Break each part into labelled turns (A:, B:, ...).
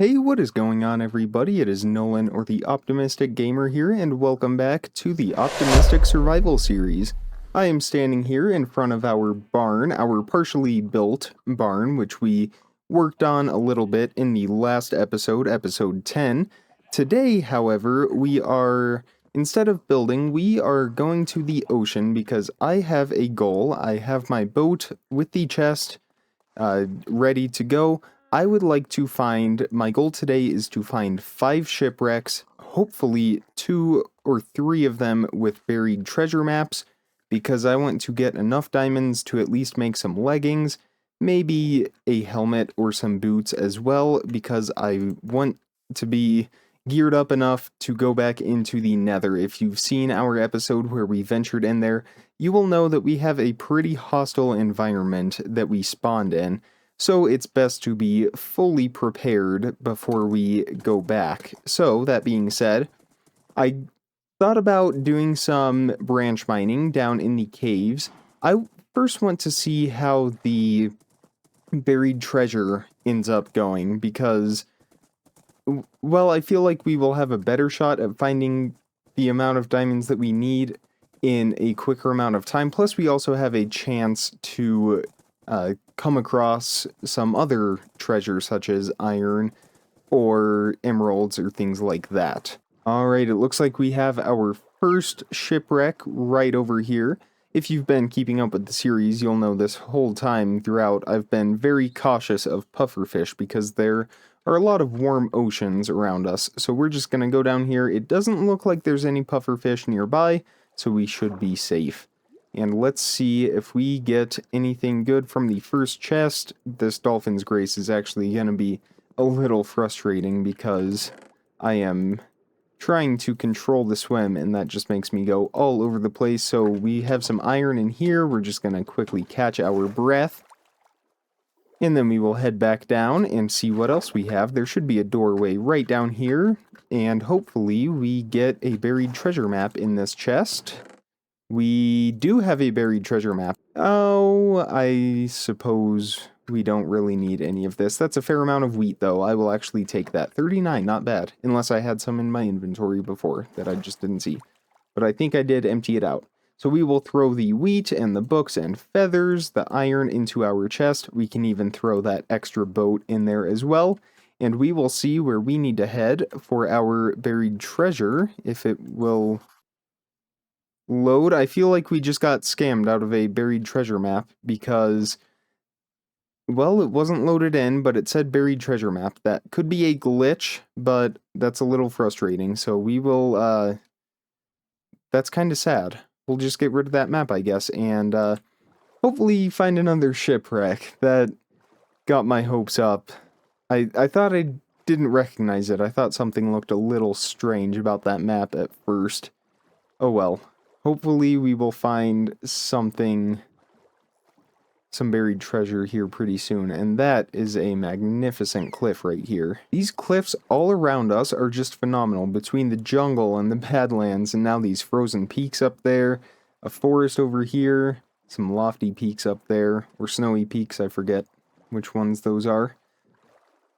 A: Hey, what is going on, everybody? It is Nolan, or the Optimistic Gamer here, and welcome back to the Optimistic Survival Series. I am standing here in front of our barn, our partially built barn, which we worked on a little bit in the last episode, episode 10. Today, however, instead of building, we are going to the ocean because I have a goal. I have my boat with the chest ready to go. I would like to my goal today is to find 5 shipwrecks, hopefully 2 or 3 of them with buried treasure maps, because I want to get enough diamonds to at least make some leggings, maybe a helmet or some boots as well, because I want to be geared up enough to go back into the Nether. If you've seen our episode where we ventured in there, you will know that we have a pretty hostile environment that we spawned in, so it's best to be fully prepared before we go back. So, that being said, I thought about doing some branch mining down in the caves. I first want to see how the buried treasure ends up going, because, well, I feel like we will have a better shot at finding the amount of diamonds that we need in a quicker amount of time. Plus, we also have a chance to come across some other treasures, such as iron or emeralds or things like that. Alright, it looks like we have our first shipwreck right over here. If you've been keeping up with the series, you'll know this whole time throughout I've been very cautious of pufferfish because there are a lot of warm oceans around us. So we're just going to go down here. It doesn't look like there's any pufferfish nearby, so we should be safe. And let's see if we get anything good from the first chest. This Dolphin's Grace is actually going to be a little frustrating because I am trying to control the swim, and that just makes me go all over the place. So we have some iron in here. We're just going to quickly catch our breath. And then we will head back down and see what else we have. There should be a doorway right down here. And hopefully we get a buried treasure map in this chest. We do have a buried treasure map. Oh, I suppose we don't really need any of this. That's a fair amount of wheat, though. I will actually take that. 39, not bad. Unless I had some in my inventory before that I just didn't see. But I think I did empty it out. So we will throw the wheat and the books and feathers, the iron into our chest. We can even throw that extra boat in there as well. And we will see where we need to head for our buried treasure, if it will load. I feel like we just got scammed out of a buried treasure map because, well, it wasn't loaded in, but it said buried treasure map. That could be a glitch, but that's a little frustrating. So we will, that's kind of sad. We'll just get rid of that map, I guess, and hopefully find another shipwreck. That got my hopes up. I thought I didn't recognize it. I thought something looked a little strange about that map at first. Oh well. Hopefully we will find some buried treasure here pretty soon, and that is a magnificent cliff right here. These cliffs all around us are just phenomenal, between the jungle and the Badlands, and now these frozen peaks up there, a forest over here, some lofty peaks up there, or snowy peaks, I forget which ones those are.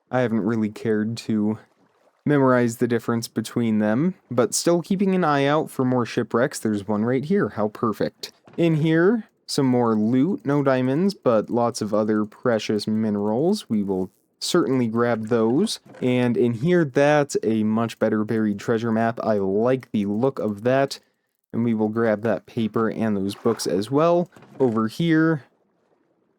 A: I haven't really cared to memorize the difference between them, but still keeping an eye out for more shipwrecks. There's one right here. How perfect. In here, some more loot. No diamonds, but lots of other precious minerals. We will certainly grab those. And in here, that's a much better buried treasure map. I like the look of that. And we will grab that paper and those books as well. Over here,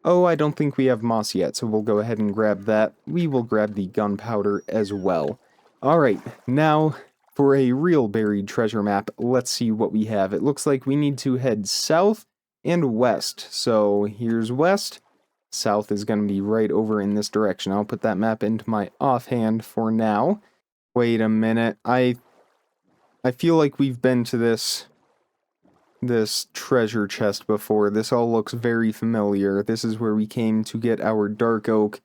A: oh, I don't think we have moss yet, so we'll go ahead and grab that. We will grab the gunpowder as well. Alright, now for a real buried treasure map, let's see what we have. It looks like we need to head south and west. So here's west. South is going to be right over in this direction. I'll put that map into my offhand for now. Wait a minute. I feel like we've been to this treasure chest before. This all looks very familiar. This is where we came to get our dark oak,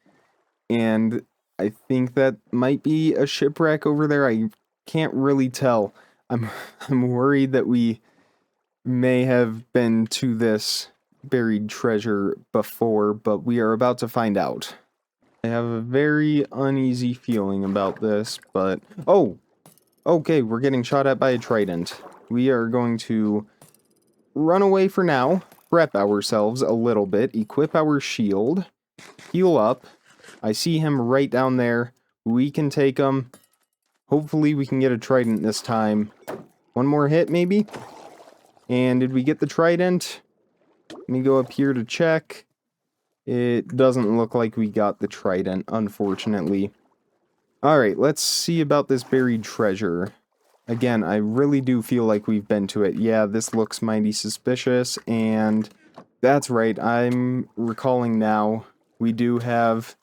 A: and I think that might be a shipwreck over there. I can't really tell. I'm worried that we may have been to this buried treasure before, but we are about to find out. I have a very uneasy feeling about this, but... Oh! Okay, we're getting shot at by a trident. We are going to run away for now, prep ourselves a little bit, equip our shield, heal up. I see him right down there. We can take him. Hopefully we can get a trident this time. One more hit, maybe? And did we get the trident? Let me go up here to check. It doesn't look like we got the trident, unfortunately. Alright, let's see about this buried treasure. Again, I really do feel like we've been to it. Yeah, this looks mighty suspicious, and that's right, I'm recalling now. We do have...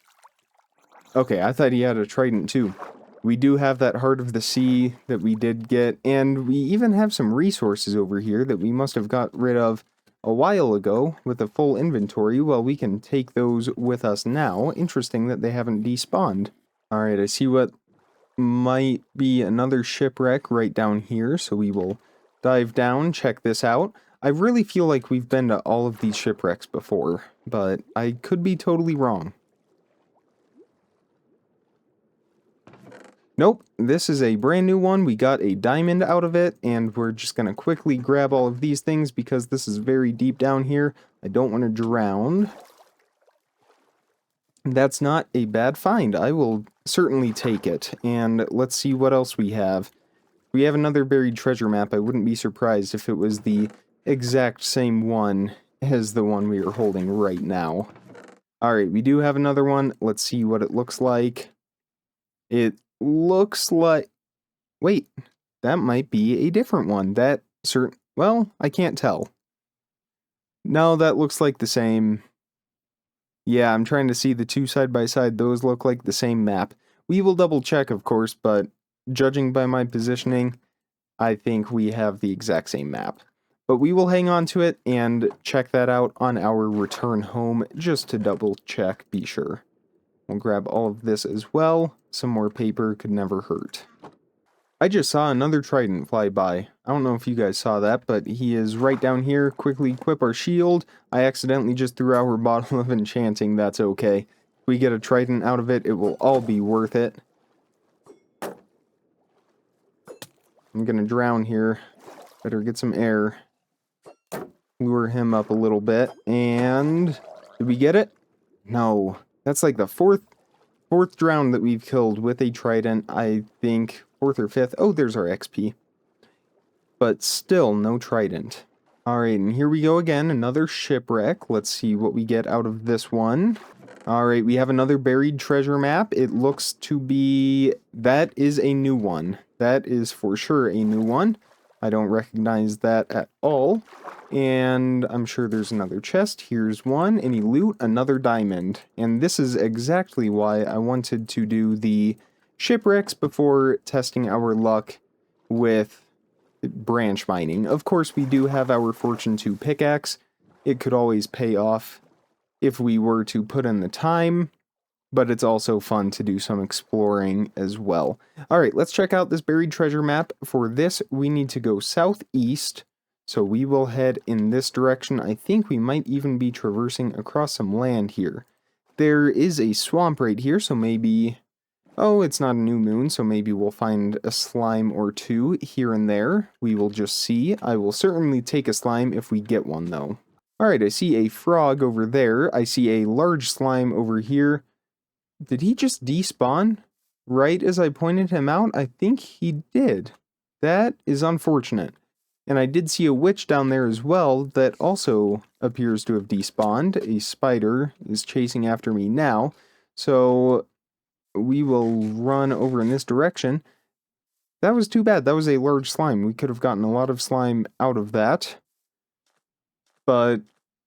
A: Okay, I thought he had a trident too. We do have that Heart of the Sea that we did get, and we even have some resources over here that we must have got rid of a while ago with a full inventory. Well, we can take those with us now. Interesting that they haven't despawned. Alright, I see what might be another shipwreck right down here, so we will dive down, check this out. I really feel like we've been to all of these shipwrecks before, but I could be totally wrong. Nope, this is a brand new one. We got a diamond out of it, and we're just going to quickly grab all of these things because this is very deep down here. I don't want to drown. That's not a bad find. I will certainly take it. And let's see what else we have. We have another buried treasure map. I wouldn't be surprised if it was the exact same one as the one we are holding right now. Alright, we do have another one. Let's see what it looks like. It looks like... Wait, that might be a different one. Well, I can't tell. No, that looks like the same. Yeah, I'm trying to see the two side by side. Those look like the same map. We will double check, of course, but judging by my positioning, I think we have the exact same map. But we will hang on to it and check that out on our return home, just to double check, be sure. We'll grab all of this as well. Some more paper could never hurt. I just saw another trident fly by. I don't know if you guys saw that, but he is right down here. Quickly equip our shield. I accidentally just threw our bottle of enchanting. That's okay. If we get a trident out of it, it will all be worth it. I'm gonna drown here. Better get some air. Lure him up a little bit. And... did we get it? No. That's like the fourth drown that we've killed with a trident, I think. Fourth or fifth. Oh, there's our XP. But still, no trident. Alright, and here we go again. Another shipwreck. Let's see what we get out of this one. Alright, we have another buried treasure map. It looks to be... that is a new one. That is for sure a new one. I don't recognize that at all. And I'm sure there's another chest. Here's one. Any loot? Another diamond. And this is exactly why I wanted to do the shipwrecks before testing our luck with branch mining. Of course, we do have our Fortune 2 pickaxe. It could always pay off if we were to put in the time, but it's also fun to do some exploring as well. Alright, let's check out this buried treasure map. For this, we need to go southeast, so we will head in this direction. I think we might even be traversing across some land here. There is a swamp right here, so maybe... oh, it's not a new moon, so maybe we'll find a slime or two here and there. We will just see. I will certainly take a slime if we get one, though. Alright, I see a frog over there. I see a large slime over here. Did he just despawn right as I pointed him out? I think he did. That is unfortunate. And I did see a witch down there as well that also appears to have despawned. A spider is chasing after me now. So we will run over in this direction. That was too bad. That was a large slime. We could have gotten a lot of slime out of that. But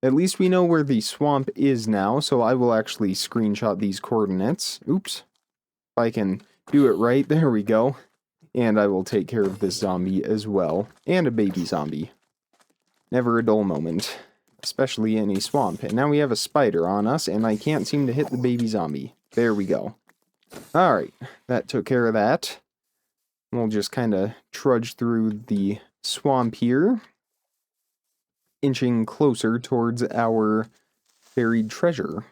A: at least we know where the swamp is now, so I will actually screenshot these coordinates. Oops. If I can do it right, there we go. And I will take care of this zombie as well. And a baby zombie. Never a dull moment. Especially in a swamp. And now we have a spider on us, and I can't seem to hit the baby zombie. There we go. Alright, that took care of that. We'll just kind of trudge through the swamp here, inching closer towards our buried treasure.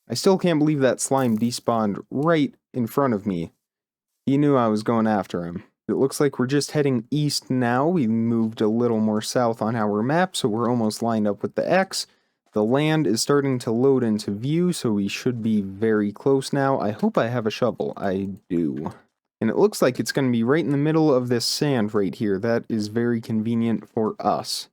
A: I still can't believe that slime despawned right in front of me. He knew I was going after him. It looks like we're just heading east now. We moved a little more south on our map, so we're almost lined up with the X. The land is starting to load into view, so we should be very close now. I hope I have a shovel. I do. And it looks like it's going to be right in the middle of this sand right here. That is very convenient for us.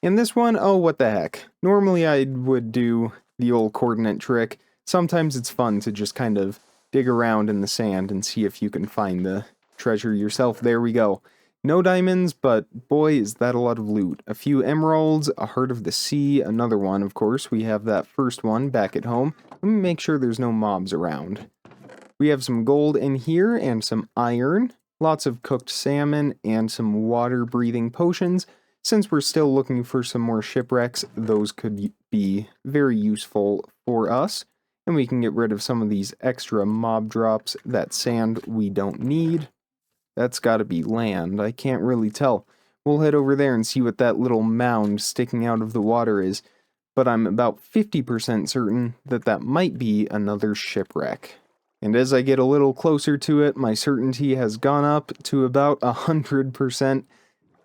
A: And this one, oh, what the heck. Normally I would do the old coordinate trick. Sometimes it's fun to just kind of dig around in the sand and see if you can find the treasure yourself. There we go. No diamonds, but boy, is that a lot of loot. A few emeralds, a heart of the sea, another one, of course. We have that first one back at home. Let me make sure there's no mobs around. We have some gold in here and some iron, lots of cooked salmon, and some water-breathing potions. Since we're still looking for some more shipwrecks, those could be very useful for us. And we can get rid of some of these extra mob drops. That sand we don't need. That's gotta be land. I can't really tell. We'll head over there and see what that little mound sticking out of the water is. But I'm about 50% certain that that might be another shipwreck. And as I get a little closer to it, my certainty has gone up to about 100%.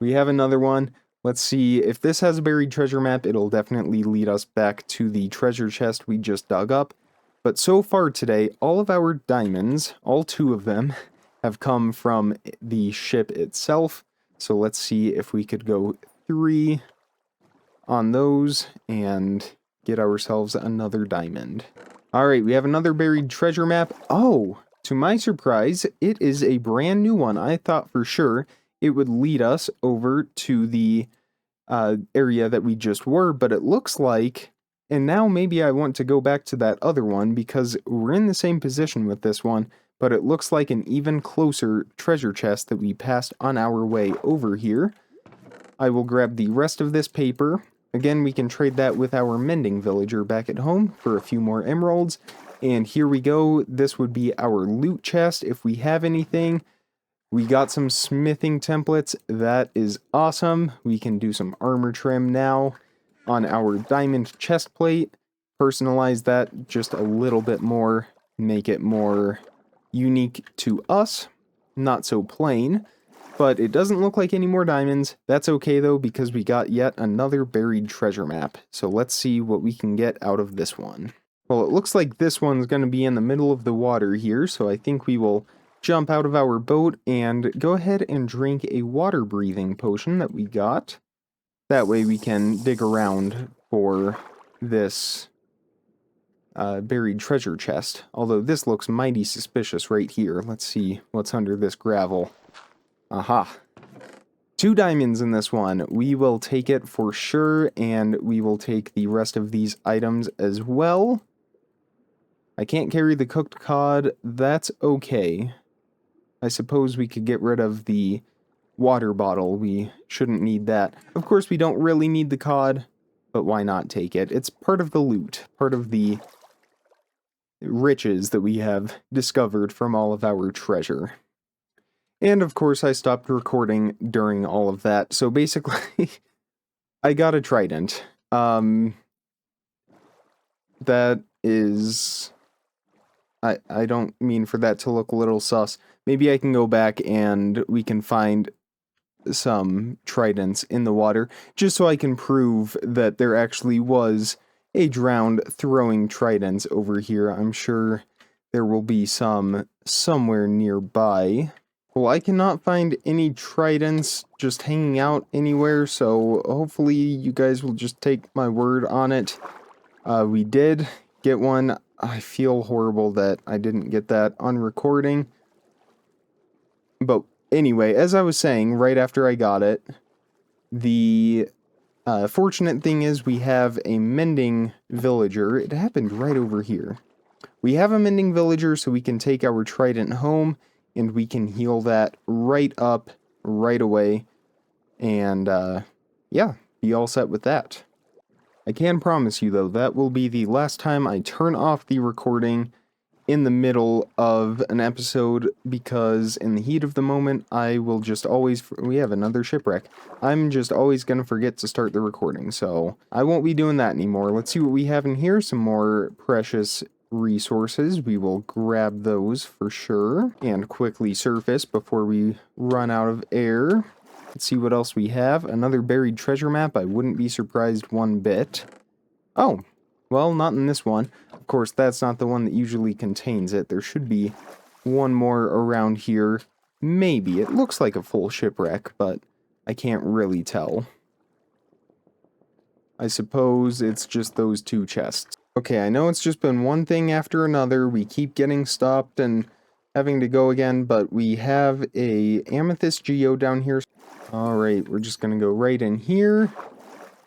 A: We have another one. Let's see, if this has a buried treasure map, it'll definitely lead us back to the treasure chest we just dug up. But so far today, all of our diamonds, all 2 of them, have come from the ship itself. So let's see if we could go 3 on those and get ourselves another diamond. Alright, we have another buried treasure map. Oh, to my surprise, it is a brand new one. I thought for sure it would lead us over to the area that we just were, but it looks like, and now maybe I want to go back to that other one because we're in the same position with this one, but it looks like an even closer treasure chest that we passed on our way over here. I will grab the rest of this paper. Again, we can trade that with our mending villager back at home for a few more emeralds. And here we go. This would be our loot chest if we have anything. We got some smithing templates. That is awesome. We can do some armor trim now on our diamond chest plate. Personalize that just a little bit more. Make it more unique to us. Not so plain. But it doesn't look like any more diamonds. That's okay though, because we got yet another buried treasure map. So let's see what we can get out of this one. Well, it looks like this one's going to be in the middle of the water here, so I think we will jump out of our boat and go ahead and drink a water-breathing potion that we got. That way we can dig around for this buried treasure chest. Although this looks mighty suspicious right here. Let's see what's under this gravel. Aha. 2 diamonds in this one. We will take it for sure, and we will take the rest of these items as well. I can't carry the cooked cod. That's okay. I suppose we could get rid of the water bottle. We shouldn't need that. Of course, we don't really need the cod, but why not take it? It's part of the loot, part of the riches that we have discovered from all of our treasure. And of course, I stopped recording during all of that. So basically, I got a trident. That is... I don't mean for that to look a little sus. Maybe I can go back and we can find some tridents in the water, just so I can prove that there actually was a drowned throwing tridents over here. I'm sure there will be some somewhere nearby. Well, I cannot find any tridents just hanging out anywhere, so hopefully you guys will just take my word on it. We did get one. I feel horrible that I didn't get that on recording. But anyway, as I was saying, right after I got it, the fortunate thing is we have a mending villager. It happened right over here. We have a mending villager, so we can take our trident home, and we can heal that right up, right away. And, yeah, be all set with that. I can promise you, though, that will be the last time I turn off the recording in the middle of an episode because in the heat of the moment, I will just always... We have another shipwreck. I'm just always going to forget to start the recording, so I won't be doing that anymore. Let's see what we have in here. Some more precious resources. We will grab those for sure and quickly surface before we run out of air. Let's see what else we have. Another buried treasure map. I wouldn't be surprised one bit. Oh, well, not in this one. Of course, that's not the one that usually contains it. There should be one more around here. Maybe. It looks like a full shipwreck, but I can't really tell. I suppose it's just those two chests. Okay, I know it's just been one thing after another. We keep getting stopped and having to go again, but we have a amethyst geode down here. Alright, we're just going to go right in here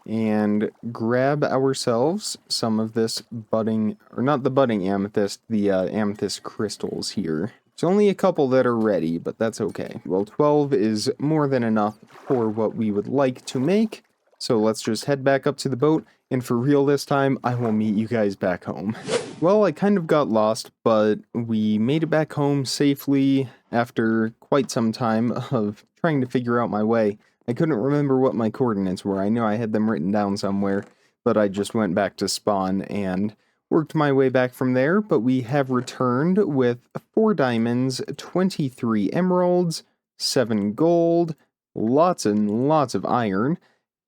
A: and grab ourselves some of this budding, or not the budding amethyst, the amethyst crystals here. There's only a couple that are ready, but that's okay. Well, 12 is more than enough for what we would like to make, so let's just head back up to the boat, and for real this time, I will meet you guys back home. Well, I kind of got lost, but we made it back home safely after quite some time of trying to figure out my way. I couldn't remember what my coordinates were. I know I had them written down somewhere, but I just went back to spawn and worked my way back from there. But we have returned with 4 diamonds, 23 emeralds, 7 gold, lots and lots of iron,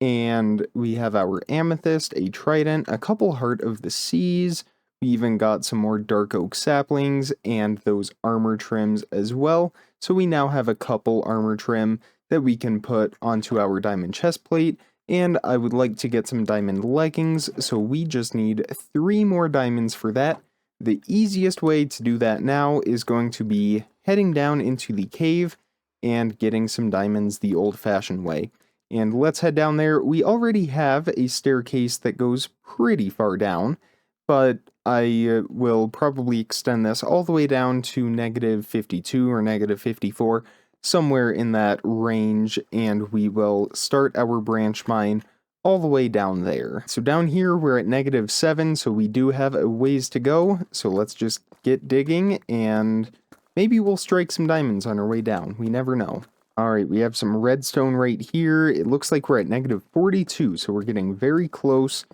A: and we have our amethyst, a trident, a couple heart of the seas. We even got some more dark oak saplings and those armor trims as well. So we now have a couple armor trim that we can put onto our diamond chest plate, and I would like to get some diamond leggings, so we just need 3 more diamonds for that. The easiest way to do that now is going to be heading down into the cave and getting some diamonds the old-fashioned way. And let's head down there. We already have a staircase that goes pretty far down, but I will probably extend this all the way down to negative 52 or negative 54, somewhere in that range, and we will start our branch mine all the way down there. So down here we're at negative 7, so we do have a ways to go, so let's just get digging, and maybe we'll strike some diamonds on our way down. We never know. Alright, we have some redstone right here. It looks like we're at negative 42, so we're getting very close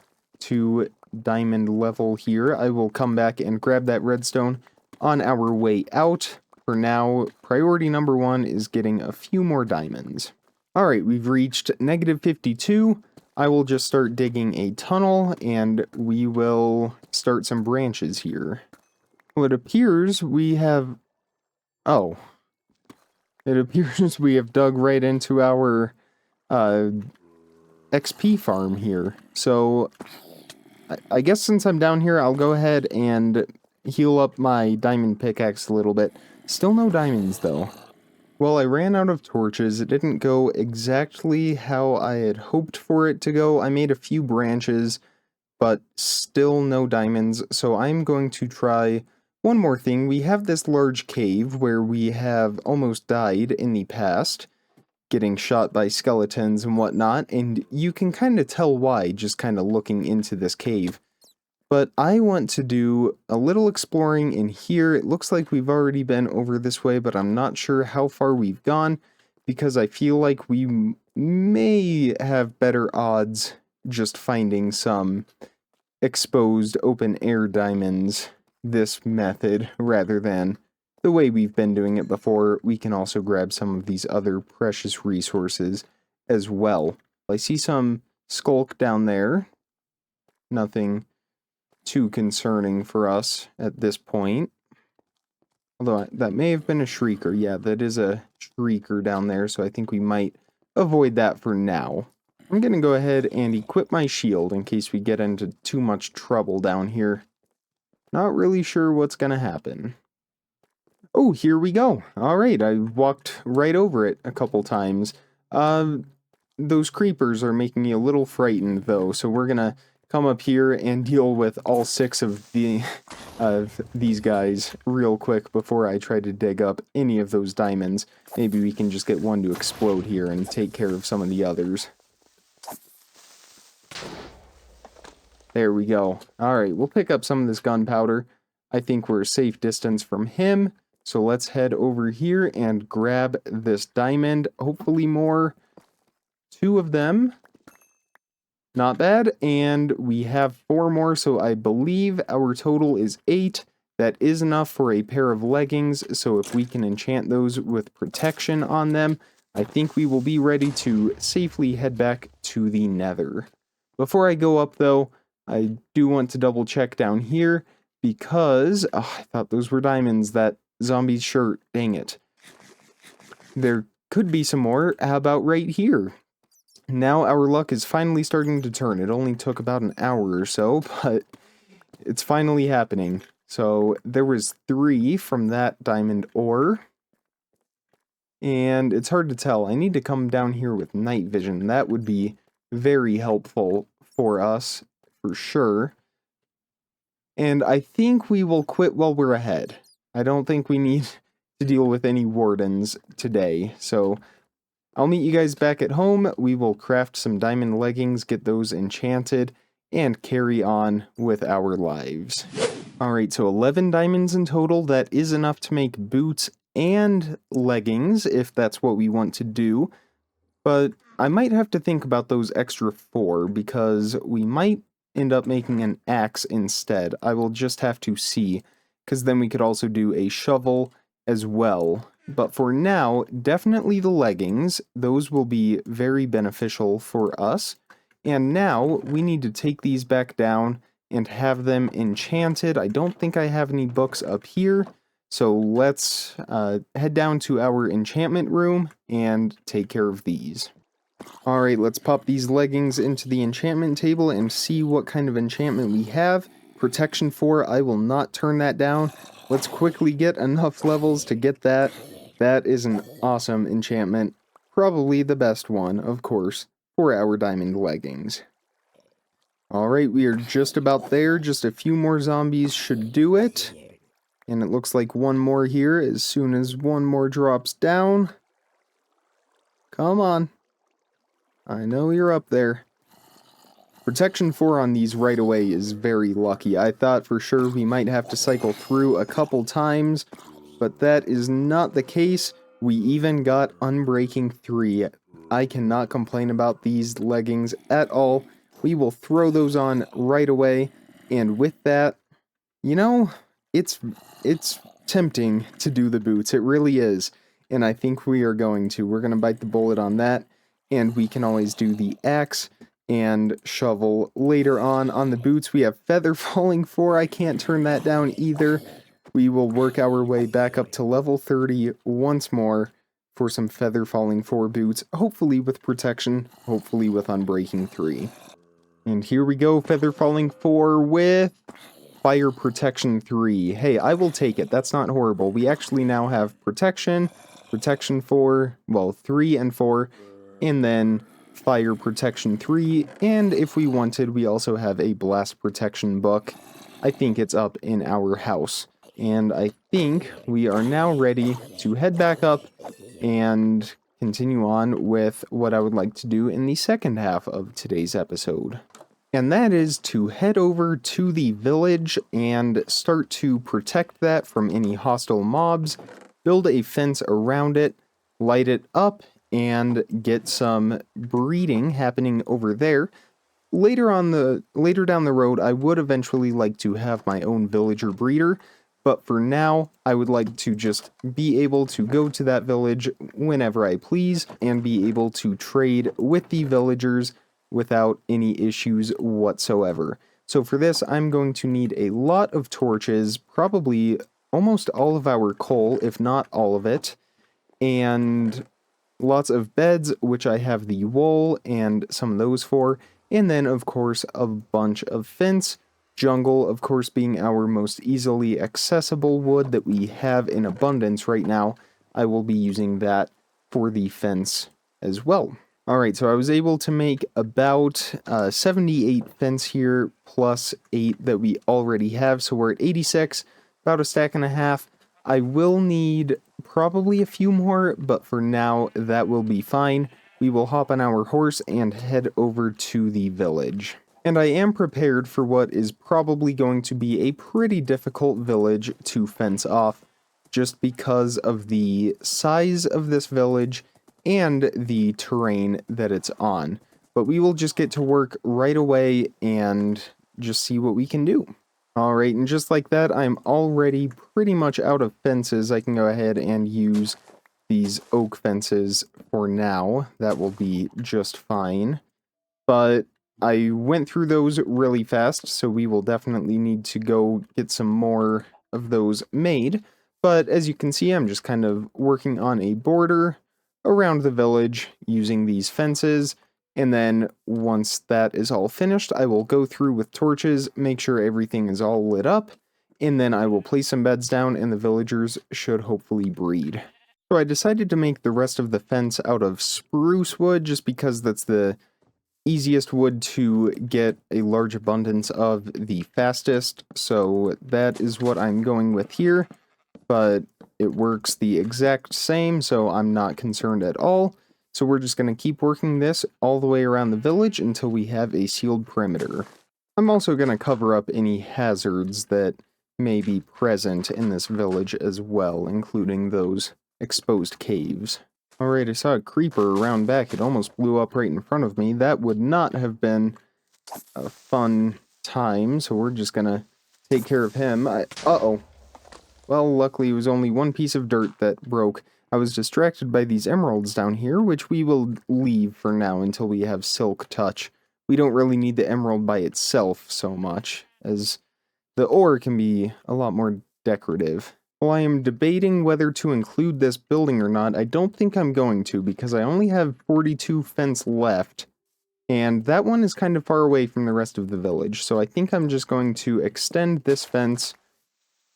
A: to diamond level here. I will come back and grab that redstone on our way out. For now, priority number 1 is getting a few more diamonds. Alright, we've reached negative 52. I will just start digging a tunnel, and we will start some branches here. Well, it appears we have... Oh. It appears we have dug right into our XP farm here. So, I guess since I'm down here, I'll go ahead and heal up my diamond pickaxe a little bit. Still no diamonds, though. Well, I ran out of torches. It didn't go exactly how I had hoped for it to go. I made a few branches, but still no diamonds, so I'm going to try one more thing. We have this large cave where we have almost died in the past, getting shot by skeletons and whatnot, and you can kind of tell why just kind of looking into this cave. But I want to do a little exploring in here. It looks like we've already been over this way, but I'm not sure how far we've gone, because I feel like we may have better odds just finding some exposed open air diamonds this method rather than the way we've been doing it before. We can also grab some of these other precious resources as well. I see some skulk down there. Nothing too concerning for us at this point. Although that may have been a shrieker. Yeah, that is a shrieker down there, so I think we might avoid that for now. I'm going to go ahead and equip my shield in case we get into too much trouble down here. Not really sure what's going to happen. Oh, here we go. Alright, I walked right over it a couple times. Those creepers are making me a little frightened, though, so we're going to come up here and deal with all 6 of these guys real quick before I try to dig up any of those diamonds. Maybe we can just get one to explode here and take care of some of the others. There we go. Alright, we'll pick up some of this gunpowder. I think we're a safe distance from him. So let's head over here and grab this diamond. Hopefully more. 2 of them. Not bad. And we have 4 more, so I believe our total is 8. That is enough for a pair of leggings, so if we can enchant those with protection on them, I think we will be ready to safely head back to the Nether. Before I go up, though, I do want to double check down here, because I thought those were diamonds, that zombie's shirt, dang it. There could be some more. How about right here? Now our luck is finally starting to turn. It only took about an hour or so, but it's finally happening. So there was 3 from that diamond ore. And it's hard to tell. I need to come down here with night vision. That would be very helpful for us, for sure. And I think we will quit while we're ahead. I don't think we need to deal with any wardens today. So I'll meet you guys back at home. We will craft some diamond leggings, get those enchanted, and carry on with our lives. Alright, so 11 diamonds in total. That is enough to make boots and leggings, if that's what we want to do. But I might have to think about those extra 4, because we might end up making an axe instead. I will just have to see, because then we could also do a shovel as well. But for now, definitely the leggings. Those will be very beneficial for us. And now, we need to take these back down and have them enchanted. I don't think I have any books up here, so let's head down to our enchantment room and take care of these. Alright, let's pop these leggings into the enchantment table and see what kind of enchantment we have. Protection 4, I will not turn that down. Let's quickly get enough levels to get that. That is an awesome enchantment. Probably the best one, of course, for our diamond leggings. Alright, we are just about there. Just a few more zombies should do it. And it looks like one more here as soon as one more drops down. Come on. I know you're up there. Protection 4 on these right away is very lucky. I thought for sure we might have to cycle through a couple times, but that is not the case. We even got Unbreaking 3. I cannot complain about these leggings at all. We will throw those on right away, and with that, you know, it's tempting to do the boots. It really is, and I think we are going to. We're going to bite the bullet on that, and we can always do the axe and shovel later on the boots. We have Feather Falling 4. I can't turn that down either. We will work our way back up to level 30 once more for some Feather Falling 4 boots, hopefully with protection, hopefully with Unbreaking 3. And here we go, Feather Falling 4 with Fire Protection 3. Hey, I will take it. That's not horrible. We actually now have Protection, Protection 4, well, 3 and 4, and then Fire Protection 3, and if we wanted, we also have a Blast Protection book. I think it's up in our house. And I think we are now ready to head back up and continue on with what I would like to do in the second half of today's episode. And that is to head over to the village and start to protect that from any hostile mobs, build a fence around it, light it up, and get some breeding happening over there. Later down the road, I would eventually like to have my own villager breeder, but for now, I would like to just be able to go to that village whenever I please and be able to trade with the villagers without any issues whatsoever. So for this, I'm going to need a lot of torches, probably almost all of our coal, if not all of it, and lots of beds, which I have the wool and some of those for, and then, of course, a bunch of fence. Jungle, of course, being our most easily accessible wood that we have in abundance right now. I will be using that for the fence as well. Alright, so I was able to make about 78 fence here, plus 8 that we already have, so we're at 86, about a stack and a half. I will need probably a few more, but for now, that will be fine. We will hop on our horse and head over to the village. And I am prepared for what is probably going to be a pretty difficult village to fence off, just because of the size of this village and the terrain that it's on. But we will just get to work right away and just see what we can do. Alright, and just like that, I'm already pretty much out of fences. I can go ahead and use these oak fences for now. That will be just fine. But I went through those really fast, so we will definitely need to go get some more of those made. But as you can see, I'm just kind of working on a border around the village using these fences. And then once that is all finished, I will go through with torches, make sure everything is all lit up, and then I will place some beds down and the villagers should hopefully breed. So I decided to make the rest of the fence out of spruce wood just because that's the easiest wood to get a large abundance of the fastest, so that is what I'm going with here, but it works the exact same, so I'm not concerned at all. So we're just going to keep working this all the way around the village until we have a sealed perimeter. I'm also going to cover up any hazards that may be present in this village as well, including those exposed caves. Alright, I saw a creeper around back. It almost blew up right in front of me. That would not have been a fun time, so we're just gonna take care of him. Uh-oh. Well, luckily it was only one piece of dirt that broke. I was distracted by these emeralds down here, which we will leave for now until we have Silk Touch. We don't really need the emerald by itself so much, as the ore can be a lot more decorative. While I am debating whether to include this building or not, I don't think I'm going to, because I only have 42 fence left, and that one is kind of far away from the rest of the village, so I think I'm just going to extend this fence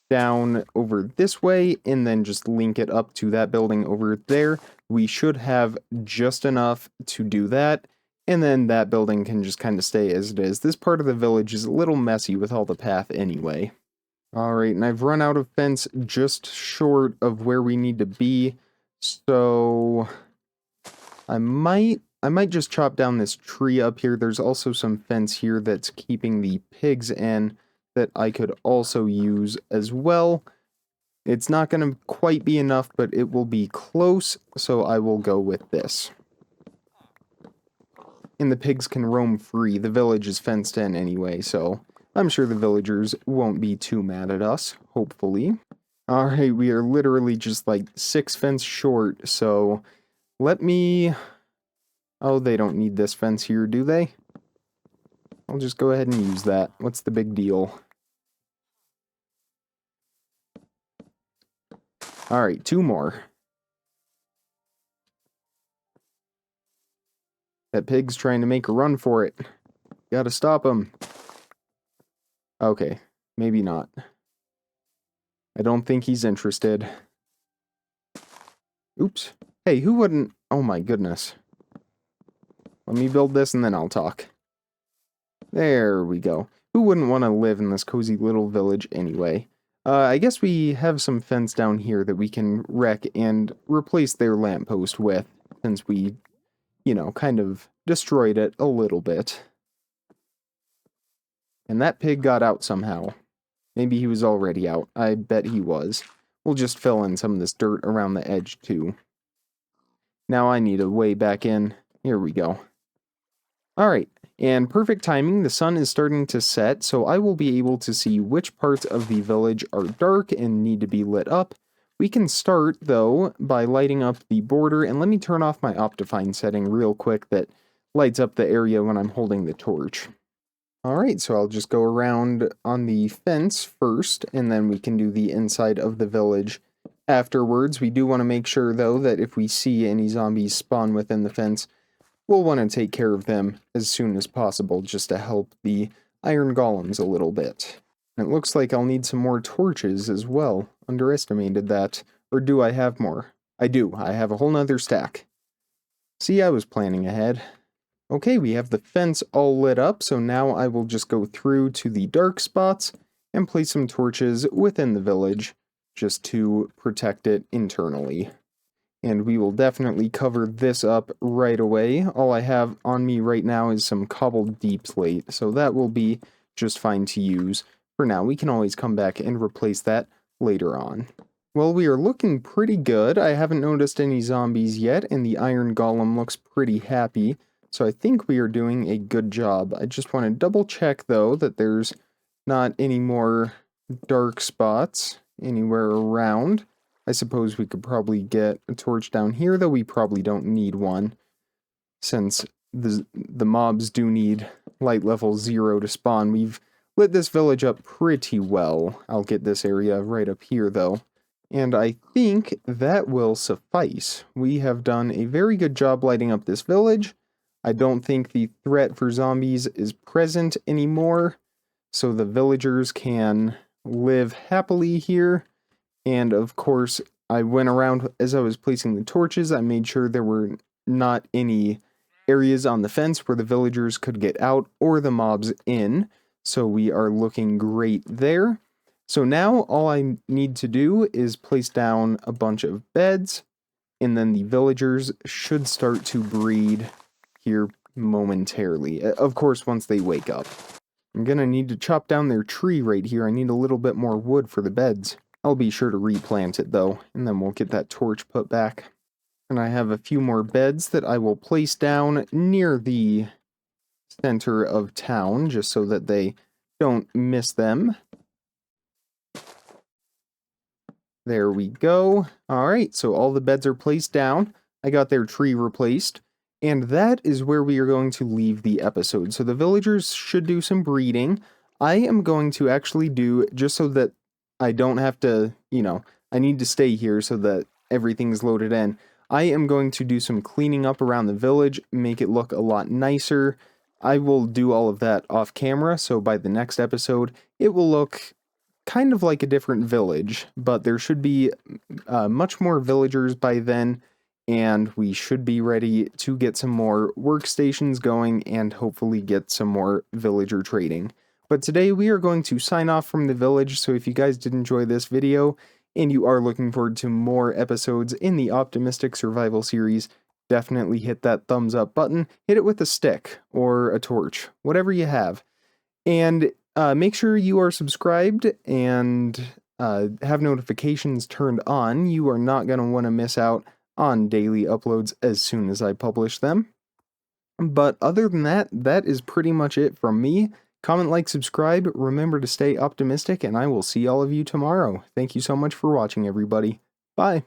A: down over this way, and then just link it up to that building over there. We should have just enough to do that, and then that building can just kind of stay as it is. This part of the village is a little messy with all the path anyway. Alright, and I've run out of fence just short of where we need to be, so I might just chop down this tree up here. There's also some fence here that's keeping the pigs in that I could also use as well. It's not going to quite be enough, but it will be close, so I will go with this. And the pigs can roam free. The village is fenced in anyway, so I'm sure the villagers won't be too mad at us, hopefully. Alright, we are literally just like 6 fence short, so let me... Oh, they don't need this fence here, do they? I'll just go ahead and use that. What's the big deal? Alright, 2 more. That pig's trying to make a run for it. Gotta stop him. Okay, maybe not. I don't think he's interested. Oops. Hey, who wouldn't... Oh my goodness. Let me build this and then I'll talk. There we go. Who wouldn't want to live in this cozy little village anyway? I guess we have some fence down here that we can wreck and replace their lamppost with, since we, you know, kind of destroyed it a little bit. And that pig got out somehow. Maybe he was already out. I bet he was. We'll just fill in some of this dirt around the edge, too. Now I need a way back in. Here we go. Alright, and perfect timing. The sun is starting to set, so I will be able to see which parts of the village are dark and need to be lit up. We can start, though, by lighting up the border, and let me turn off my Optifine setting real quick that lights up the area when I'm holding the torch. Alright, so I'll just go around on the fence first, and then we can do the inside of the village afterwards. We do want to make sure, though, that if we see any zombies spawn within the fence, we'll want to take care of them as soon as possible, just to help the iron golems a little bit. And it looks like I'll need some more torches as well. Underestimated that. Or do I have more? I do. I have a whole nother stack. See, I was planning ahead. Okay, we have the fence all lit up, so now I will just go through to the dark spots and place some torches within the village, just to protect it internally. and we will definitely cover this up right away. All I have on me right now is some cobbled deep slate, so that will be just fine to use for now. We can always come back and replace that later on. Well, we are looking pretty good. I haven't noticed any zombies yet, and the iron golem looks pretty happy, so I think we are doing a good job. I just want to double check, though, that there's not any more dark spots anywhere around. I suppose we could probably get a torch down here, though we probably don't need one, since the mobs do need light level 0 to spawn. We've lit this village up pretty well. I'll get this area right up here, though. And I think that will suffice. We have done a very good job lighting up this village. I don't think the threat for zombies is present anymore, so the villagers can live happily here. And of course, I went around as I was placing the torches. I made sure there were not any areas on the fence where the villagers could get out or the mobs in. So we are looking great there. So now all I need to do is place down a bunch of beds, and then the villagers should start to breed here momentarily. Of course, once they wake up. I'm gonna need to chop down their tree right here. I need a little bit more wood for the beds. I'll be sure to replant it though, and then we'll get that torch put back. And I have a few more beds that I will place down near the center of town, just so that they don't miss them. There we go. Alright, so all the beds are placed down. I got their tree replaced. And that is where we are going to leave the episode. So the villagers should do some breeding. I am going to actually do, just so that I don't have to, I need to stay here so that everything's loaded in. I am going to do some cleaning up around the village, make it look a lot nicer. I will do all of that off camera, so by the next episode, it will look kind of like a different village, but there should be much more villagers by then, and we should be ready to get some more workstations going and hopefully get some more villager trading. But today we are going to sign off from the village, so if you guys did enjoy this video, and you are looking forward to more episodes in the Optimistic Survival series, definitely hit that thumbs up button, hit it with a stick or a torch, whatever you have. And make sure you are subscribed and have notifications turned on. You are not going to want to miss out on daily uploads as soon as I publish them. But other than that, that is pretty much it from me. Comment, like, subscribe, remember to stay optimistic, and I will see all of you tomorrow. Thank you so much for watching, everybody. Bye.